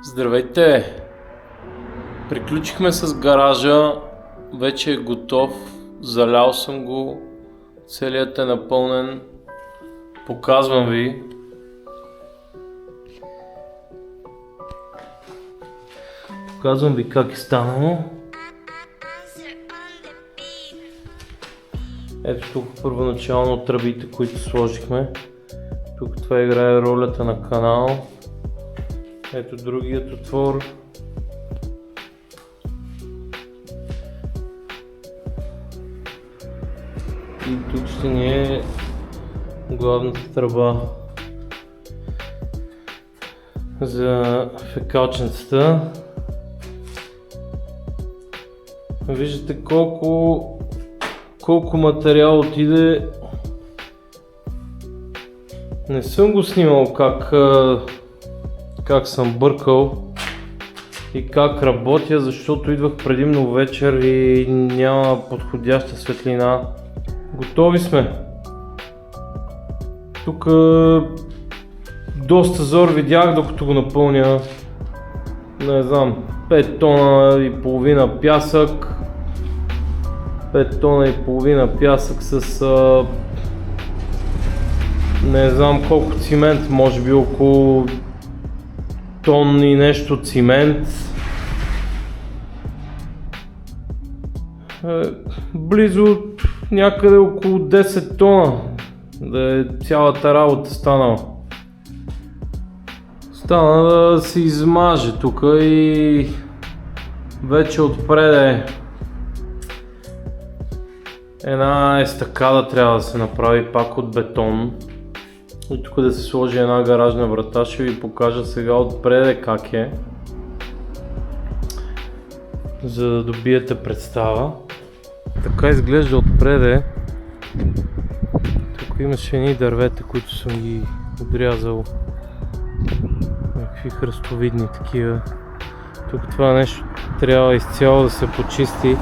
Здравейте! Приключихме с гаража, вече е готов, залял съм го, целият е напълнен, показвам ви. Показвам ви как е станало. Ето тук първоначално тръбите, които сложихме. Тук това играе ролята на канал. Ето другият отвор. И тук ще ни е главната тръба за фекалченцата. Виждате колко материал отиде. Не съм го снимал как съм бъркал и как работя, защото идвах предимно вечер и няма подходяща светлина. Готови сме. Тук доста зор видях, докато го напълня. Не знам, 5 тона и половина пясък. 5 тона и половина пясък с не знам колко цимент, може би около тон и нещо цимент. Близо някъде около 10 тона да е цялата работа станала. Стана да се измаже тук и вече отпред една естакада трябва да се направи пак от бетон. И тук да се сложи една гаражна врата, ще ви покажа сега отпред как е, за да добиете представа. Така изглежда отпред. Тук имаше едни дървета, които съм ги отрязал. Някакви хръстовидни такива. Тук това нещо трябва изцяло да се почисти.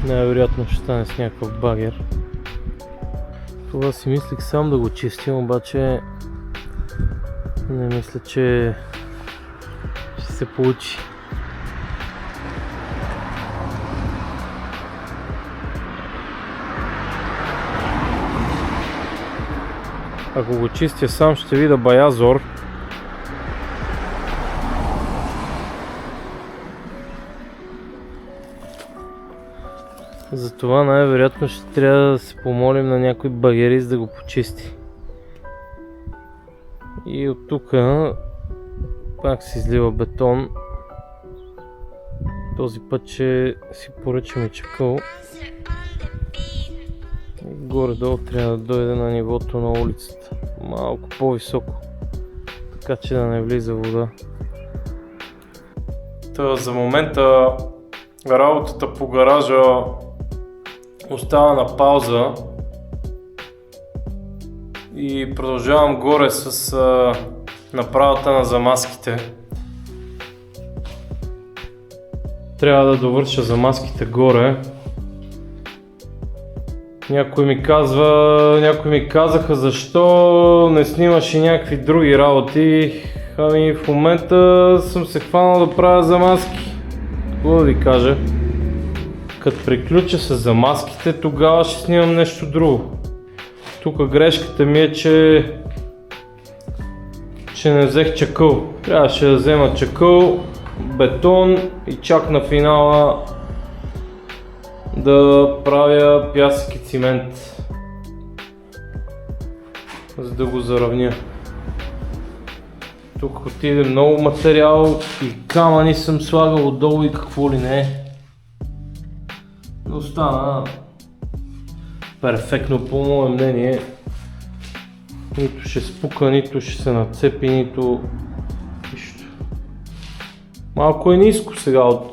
Най-вероятно ще стане с някакъв багер. Това си мислих сам да го чистим, обаче не мисля, че ще се получи. Ако го чистя сам, ще видя бая зор. Затова най-вероятно ще трябва да се помолим на някой багерист да го почисти. И от тук пак се излива бетон. Този път ще си поръчаме чакъл. Горе-долу трябва да дойде на нивото на улицата. Малко по-високо, така че да не влиза вода. За момента работата по гаража остава на пауза и продължавам горе с направата на замазките. Трябва да довърша замазките горе. Някой ми казаха защо не снимаш и някакви други работи. Ами в момента съм се хванал да правя замазки. Какво да ви кажа? Като приключа с замазките, тогава ще снимам нещо друго. Тук грешката ми е, че не взех чакъл. Трябваше да взема чакъл, бетон и чак на финала да правя пясък и цимент, за да го заравня. Тук отиде много материал и камъни съм слагал отдолу и какво ли не. Но стана перфектно по мое мнение. Нито ще спука, нито ще се нацепи, нито нищо. Малко е ниско сега от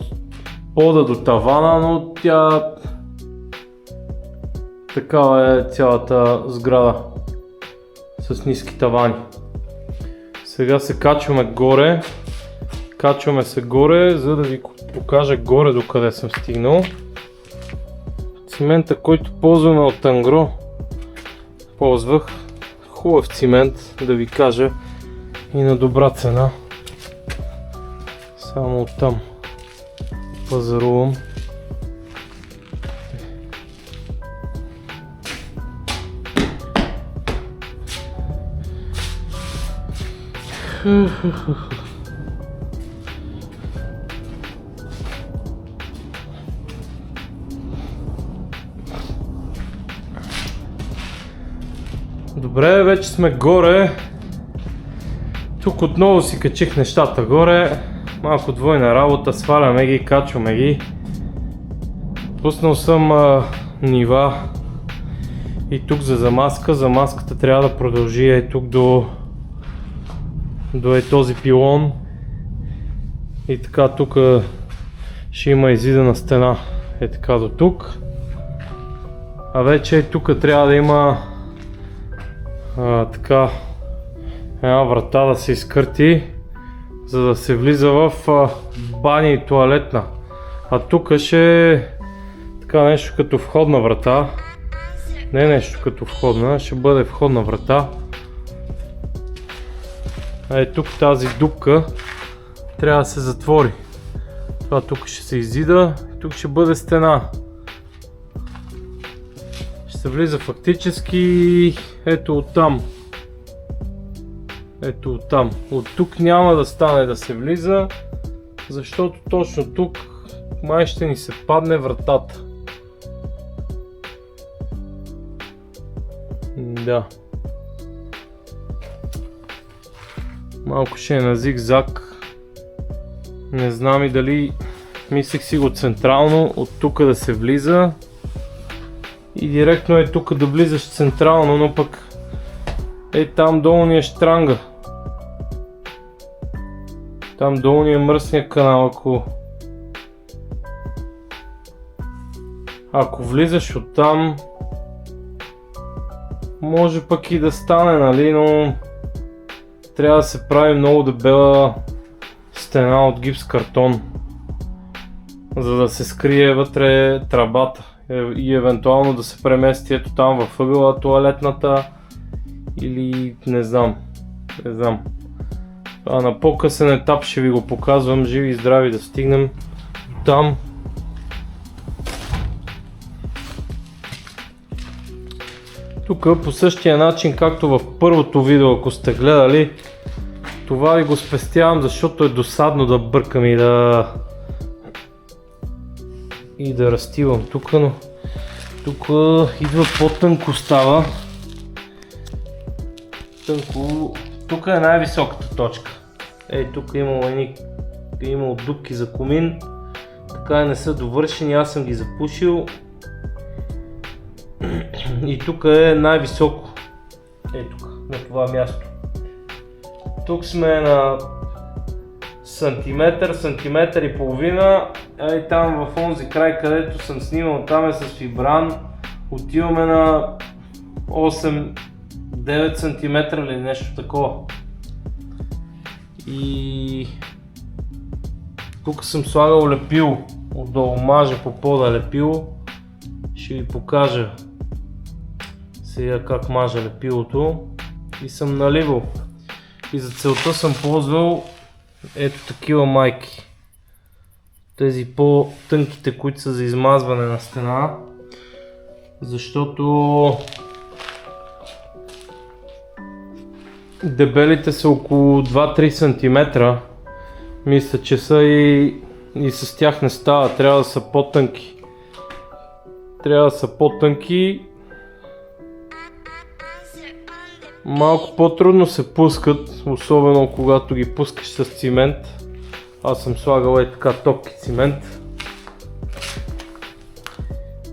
пода до тавана, но тя такава е цялата сграда с ниски тавани. Сега се качваме горе. За да ви покажа горе докъде съм стигнал. Цимента, който ползваме от Ангро, ползвах хубав цимент, да ви кажа. и на добра цена. Само оттам пазарувам. Добре, вече сме горе. Тук отново си качих нещата горе. Малко двойна работа, сваляме ги, качваме ги. Пуснал съм нива и тук за замазка. Замазката трябва да продължи тук до този пилон. И така тук ще има изидена стена така до тук. А вече тук трябва да има така една врата да се изкърти, за да се влиза в баня и тоалетна. А тук ще е така нещо като входна врата. Не нещо като входна, ще бъде входна врата. Тук тази дупка трябва да се затвори. Това тук ще се изида, тук ще бъде стена. Ще се влиза фактически ето оттам. Ето оттам. От тук няма да стане да се влиза, защото точно тук май ще ни се падне вратата. Да. Малко ще е на зигзаг. Не знам и дали, мислех си го централно, от тук да се влиза. И директно е тук да влизаш централно, но пък там долу ни е щранга. Там долу ни е мръсния канал, ако влизаш оттам, може пък и да стане, нали, но трябва да се прави много дебела стена от гипс картон, за да се скрие вътре тръбата и евентуално да се премести ето там във ъгъла тоалетната или не знам. А на по-късен етап ще ви го показвам, живи и здрави да стигнем там. Тук по същия начин, както в първото видео, ако сте гледали, това ви го спестявам, защото е досадно да бъркам и да разтивам тук, но тук идва по-тънко става. Тук е най-високата точка. Тук е имало дупки за комин, така и не са довършени, аз съм ги запушил. И тук е най-високо. Тук, на това място. Тук сме на сантиметър и половина. Там в онзи край, където съм снимал, там е с фибран. Отиваме на 8-9 см или нещо такова. И тук съм слагал лепило. Отдолу мажа по пода лепило. Ще ви покажа сега как мажа лепилото. И съм наливал. И за целта съм ползвал ето такива майки. Тези по-тънките, които са за измазване на стена. Защото дебелите са около 2-3 см. Мисля, че са и с тях не става. Трябва да са по-тънки. Малко по-трудно се пускат, особено когато ги пускаш с цимент. Аз съм слагал така топки цимент.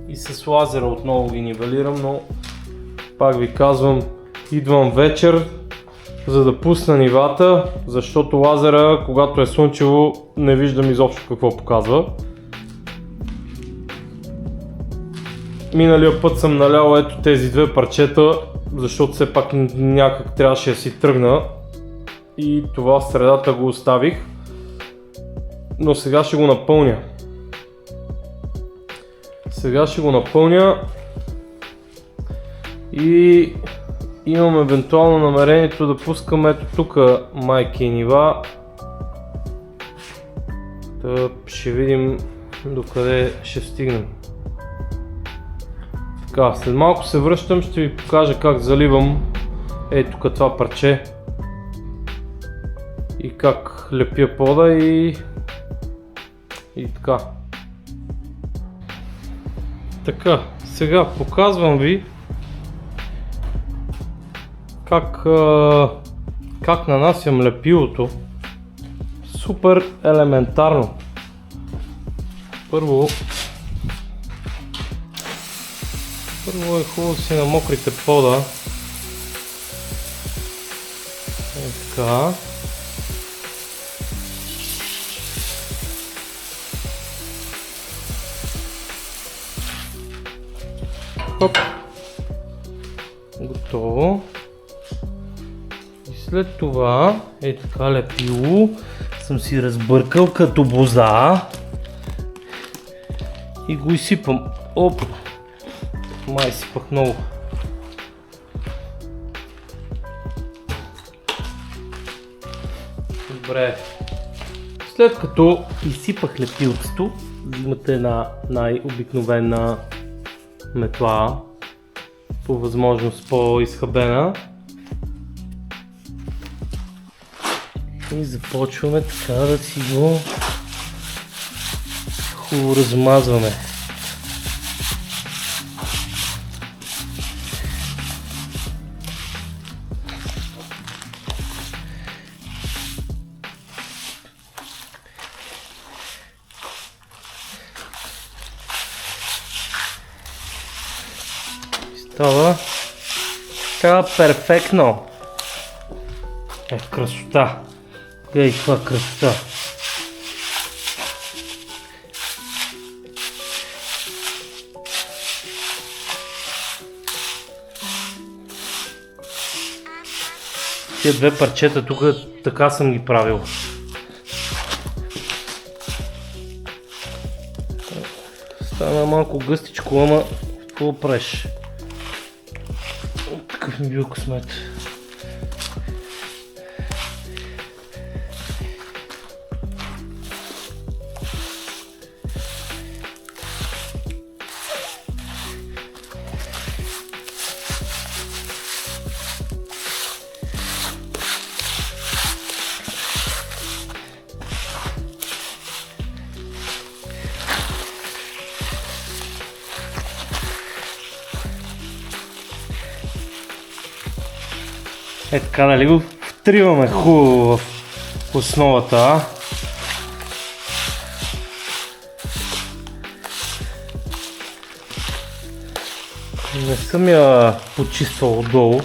И с лазера отново ги нивелирам, но пак ви казвам, идвам вечер, за да пусна нивата, защото лазера, когато е слънчево, не виждам изобщо какво показва. Миналия път съм налял ето тези две парчета, защото все пак някак трябваше да си тръгна и това в средата го оставих, но сега ще го напълня. И имам евентуално намерението да пускам ето тук майки нива. Та ще видим докъде ще стигнем. Така, след малко се връщам, ще ви покажа как заливам ето тук това парче и как лепя пода и така. Така, сега показвам ви как нанасям лепилото. Супер елементарно. Първо е хубаво да си намокрите пода. Така. Хоп. Готово. И след това така лепило съм си разбъркал като боза и го изсипам. Оп! Май сипах много. Добре. След като изсипах лепилцето, взимате една най-обикновена метла, по възможност по-изхабена. И започваме така да си го хубаво размазваме. Става перфектно. Красота. Гледай каква красота. Тия две парчета тук така съм ги правил. Стана малко гъстичко, ама какво правиш? Такъв ми бил късмет. Така, нали го втриваме хубаво в основата. Не съм я почиствал отдолу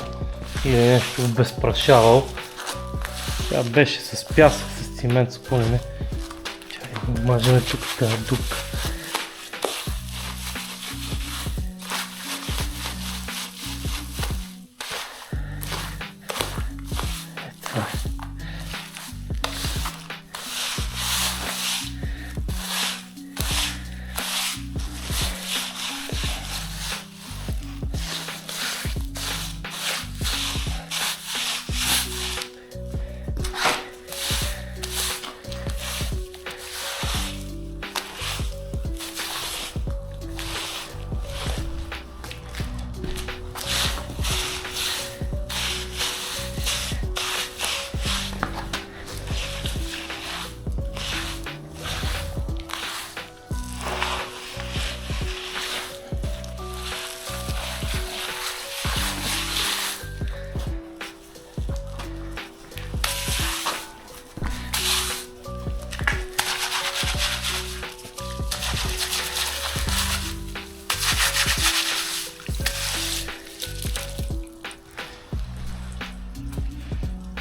или нещо обезпрашавал. Тя беше с пясък, с цимент, спомняме. Чай да мажем тук тази дупка.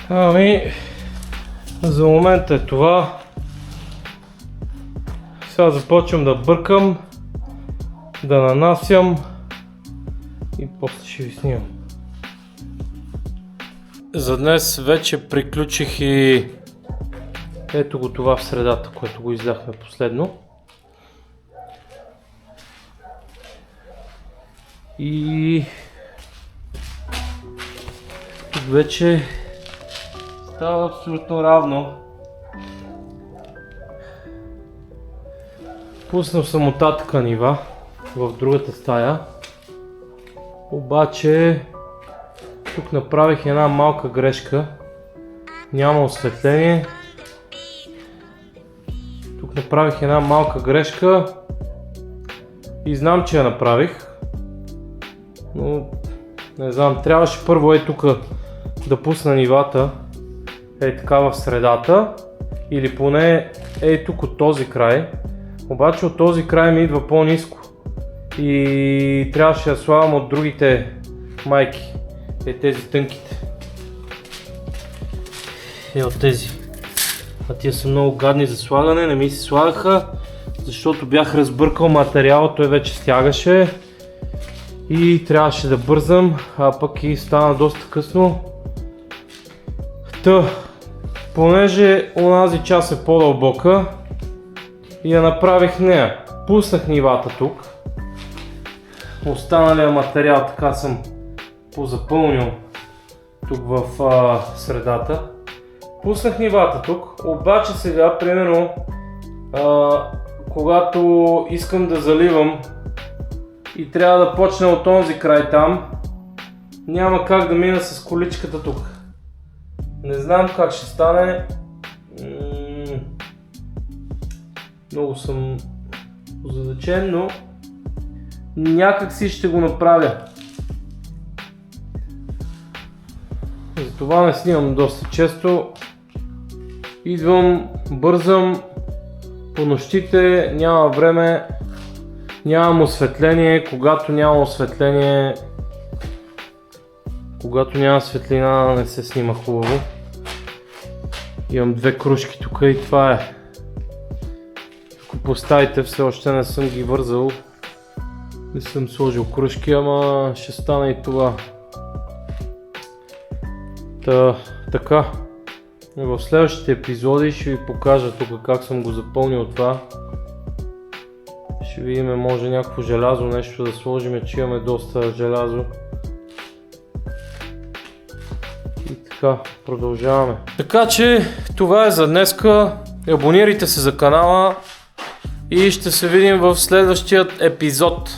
Ами, за момента е това. Сега започвам да бъркам, да нанасям и после ще ви снимам. За днес вече приключих и ето го това в средата, което го издахме последно. И вече става абсолютно равно. Пуснал съм оттатъка нива в другата стая. Обаче тук направих една малка грешка. Няма осветление. Тук направих една малка грешка и знам, че я направих. Но не знам, трябваше първо тук да пусна нивата така в средата или поне тук от този край. Обаче от този край ми идва по-ниско и трябваше да слагам от другите майки, тези тънките. От тези. А тия са много гадни за слагане, не ми се слагаха, защото бях разбъркал материала, той вече стягаше и трябваше да бързам, а пък и стана доста късно. Понеже онази част е по-дълбока, я направих нея. Пуснах нивата тук. Останалия материал така съм позапълнил тук в средата. Пуснах нивата тук, обаче сега, примерно, когато искам да заливам и трябва да почна от този край там, няма как да мина с количката тук. Не знам как ще стане. Много съм озадачен, но някак си ще го направя. Затова не снимам доста често. Идвам, бързам, по нощите няма време, нямам осветление. Когато няма осветление, когато няма светлина, не се снима хубаво. Имам две кружки тук и това е. Ако поставите, все още не съм ги вързал. Не съм сложил кружки, ама ще стане и това. Така. В следващите епизоди ще ви покажа тук как съм го запълнил това. Ще видим, може някакво желязо, нещо да сложим, че имаме доста желязо. И така, продължаваме. Така че това е за днеска. Абонирайте се за канала и ще се видим в следващия епизод.